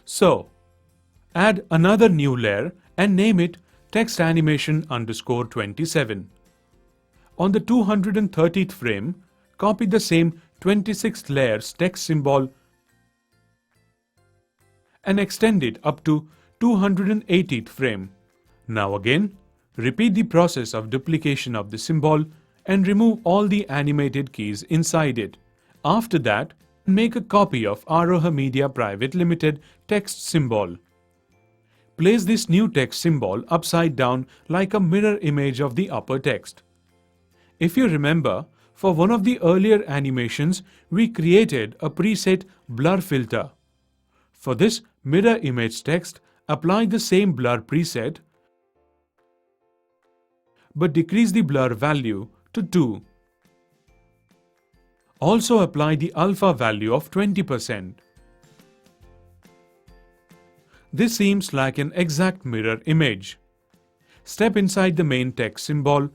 A: So, add another new layer and name it text animation _27. On the 230th frame, copy the same 26th layer's text symbol and extend it up to 280th frame. Now again, repeat the process of duplication of the symbol and remove all the animated keys inside it. After that, make a copy of Aroha Media Private Limited text symbol. Place this new text symbol upside down like a mirror image of the upper text. If you remember, for one of the earlier animations, we created a preset blur filter. For this mirror image text, apply the same blur preset, but decrease the blur value to 2. Also apply the alpha value of 20%. This seems like an exact mirror image. Step inside the main text symbol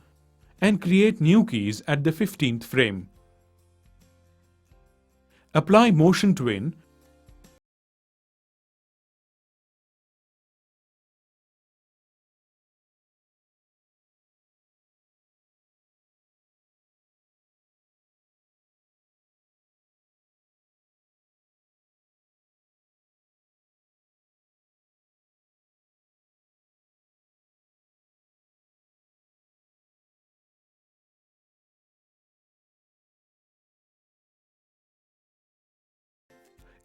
A: and create new keys at the 15th frame. Apply motion twin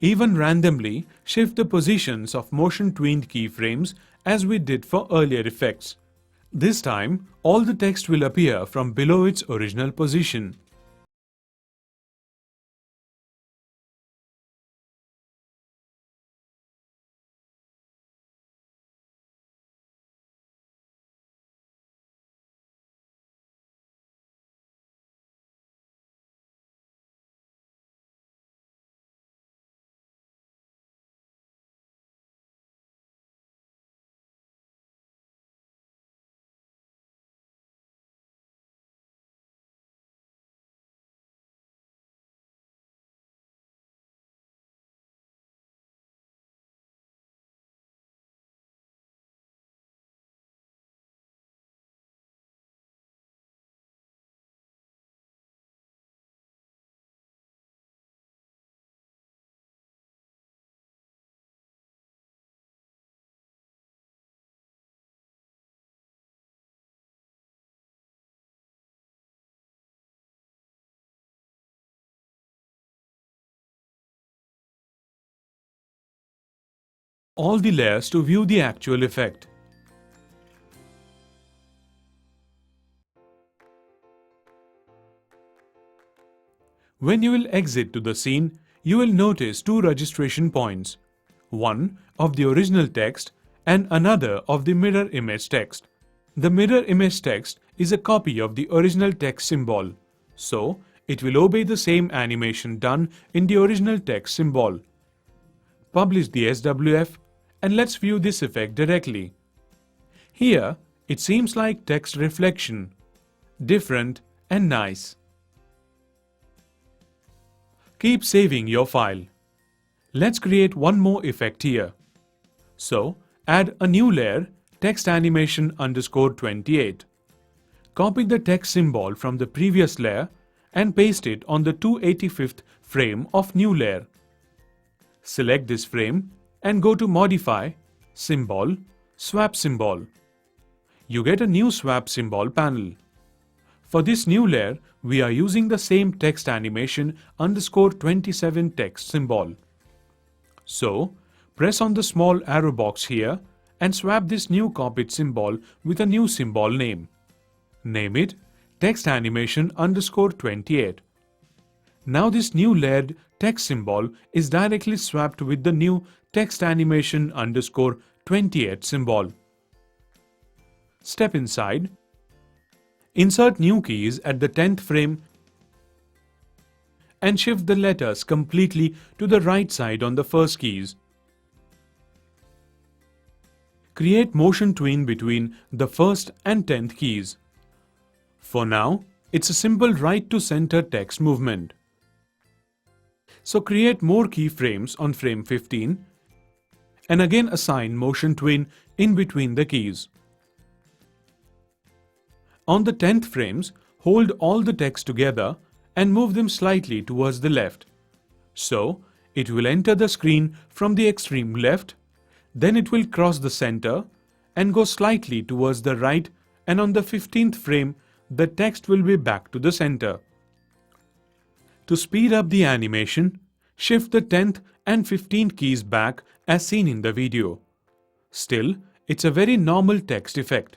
A: even randomly shift the positions of motion twinned keyframes as we did for earlier effects. This time, all the text will appear from below its original position. All the layers to view the actual effect. When you will exit to the scene, you will notice two registration points, one of the original text and another of the mirror image text. The mirror image text is a copy of the original text symbol, so it will obey the same animation done in the original text symbol. Publish the SWF and let's view this effect directly. Here, it seems like text reflection, different and nice. Keep saving your file. Let's create one more effect here. So, add a new layer, text animation _28. Copy the text symbol from the previous layer and paste it on the 285th frame of new layer. Select this frame and go to Modify, Symbol, Swap Symbol. You get a new Swap Symbol panel. For this new layer, we are using the same text animation _27 text symbol. So, press on the small arrow box here and swap this new copied symbol with a new symbol name. Name it text animation _28. Now this new layered text symbol is directly swapped with the new text animation _28 symbol. Step inside. Insert new keys at the 10th frame and shift the letters completely to the right side on the first keys. Create motion tween between the first and 10th keys. For now, it's a simple right to center text movement. So create more keyframes on frame 15 and again assign motion tween in between the keys. On the 10th frames, hold all the text together and move them slightly towards the left. So, it will enter the screen from the extreme left, then it will cross the center and go slightly towards the right, and on the 15th frame, the text will be back to the center. To speed up the animation, shift the 10th and 15th keys back as seen in the video. Still, it's a very normal text effect.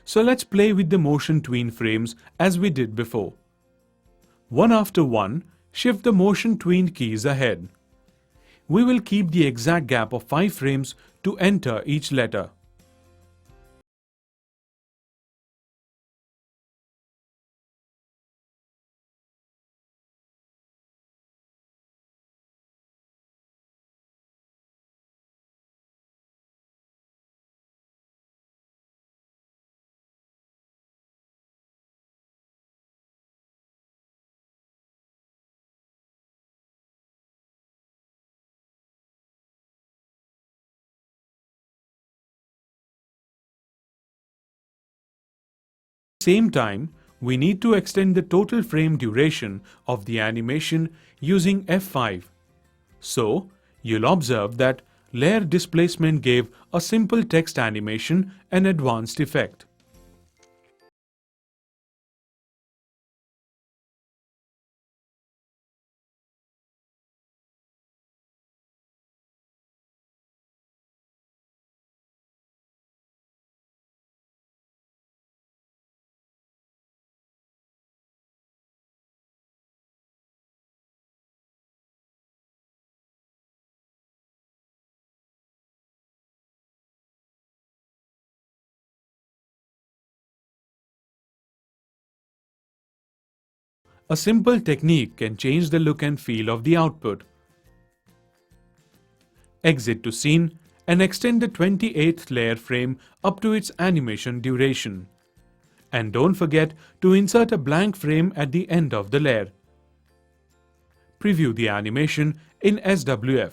A: So let's play with the motion tween frames as we did before. One after one, shift the motion tween keys ahead. We will keep the exact gap of 5 frames to enter each letter. Same time, we need to extend the total frame duration of the animation using F5. So, you'll observe that layer displacement gave a simple text animation an advanced effect. A simple technique can change the look and feel of the output. Exit to scene and extend the 28th layer frame up to its animation duration. And don't forget to insert a blank frame at the end of the layer. Preview the animation in SWF.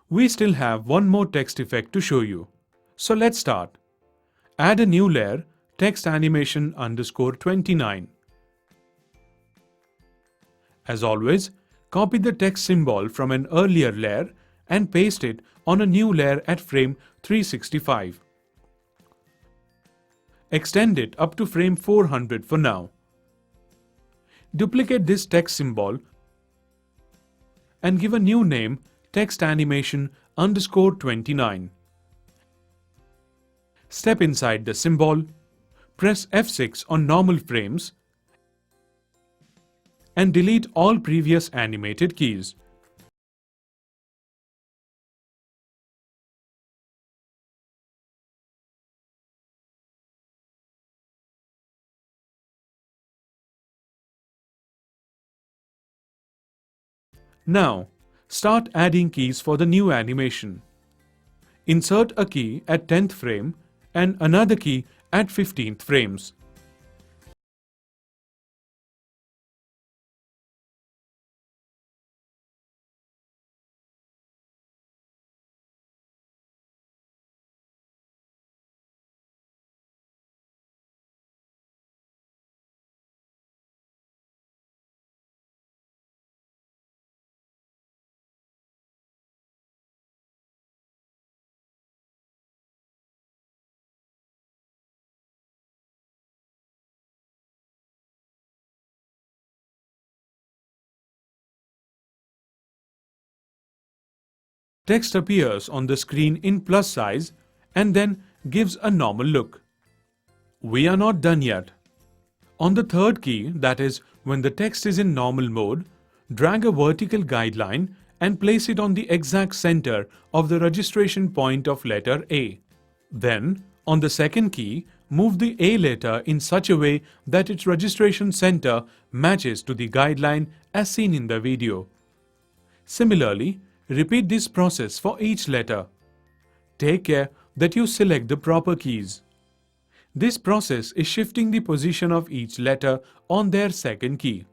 A: We still have one more text effect to show you. So let's start. Add a new layer, text animation underscore 29. As always, copy the text symbol from an earlier layer and paste it on a new layer at frame 365. Extend it up to frame 400 for now. Duplicate this text symbol and give a new name text animation underscore 29. Step inside the symbol, press F6 on normal frames and delete all previous animated keys. Now, start adding keys for the new animation. Insert a key at 10th frame and another key at 15th frames. Text appears on the screen in plus size and then gives a normal look. We are not done yet. On the third key, that is, when the text is in normal mode, drag a vertical guideline and place it on the exact center of the registration point of letter A. Then, on the second key, move the A letter in such a way that its registration center matches to the guideline as seen in the video. Similarly, repeat this process for each letter. Take care that you select the proper keys. This process is shifting the position of each letter on their second key.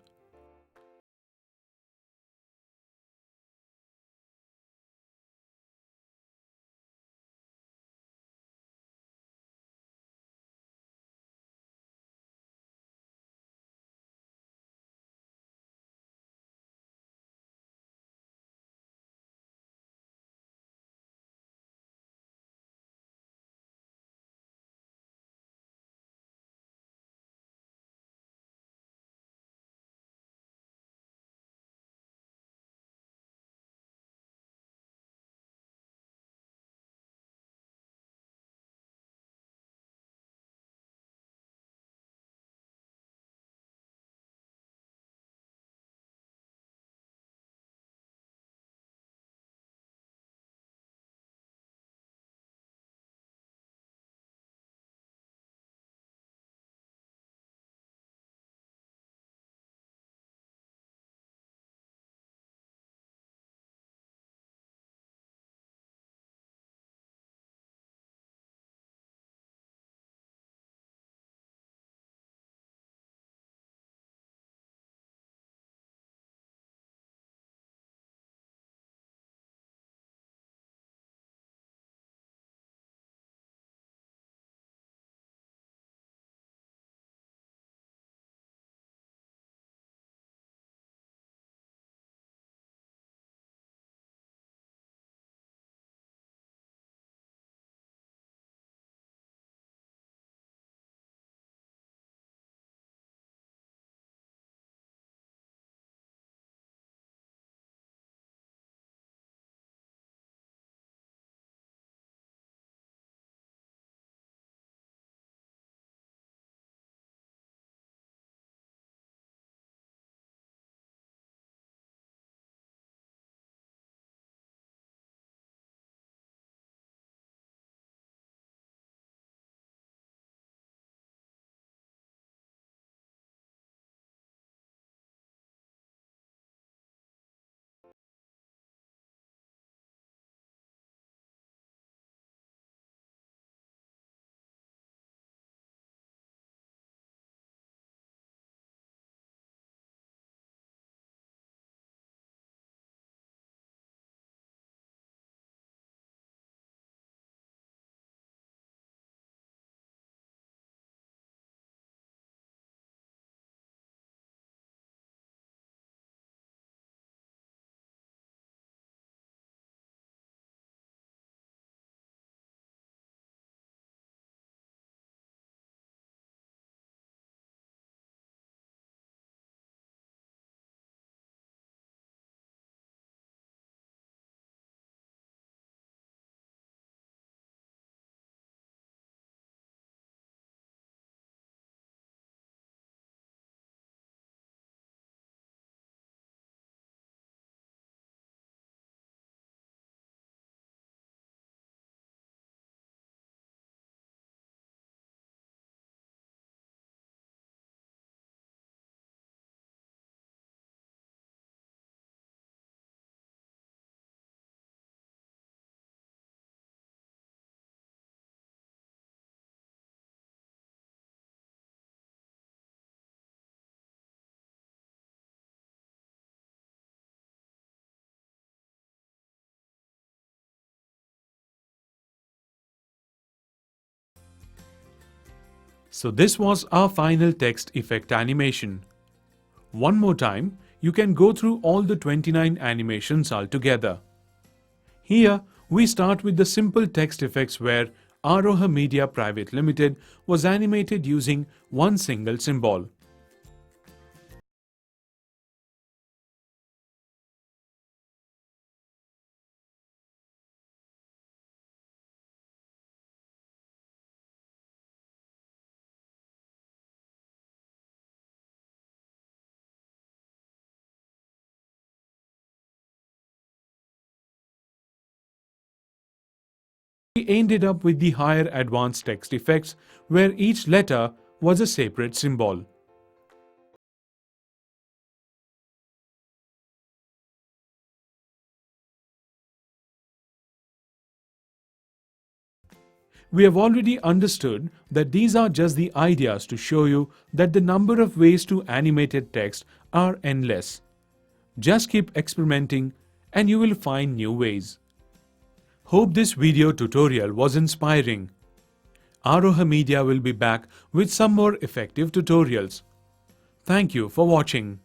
A: So this was our final text effect animation. One more time, you can go through all the 29 animations altogether. Here, we start with the simple text effects where Aroha Media Private Limited was animated using one single symbol. We ended up with the higher advanced text effects where each letter was a separate symbol. We have already understood that these are just the ideas to show you that the number of ways to animate text are endless. Just keep experimenting and you will find new ways. Hope this video tutorial was inspiring. Aroha Media will be back with some more effective tutorials. Thank you for watching.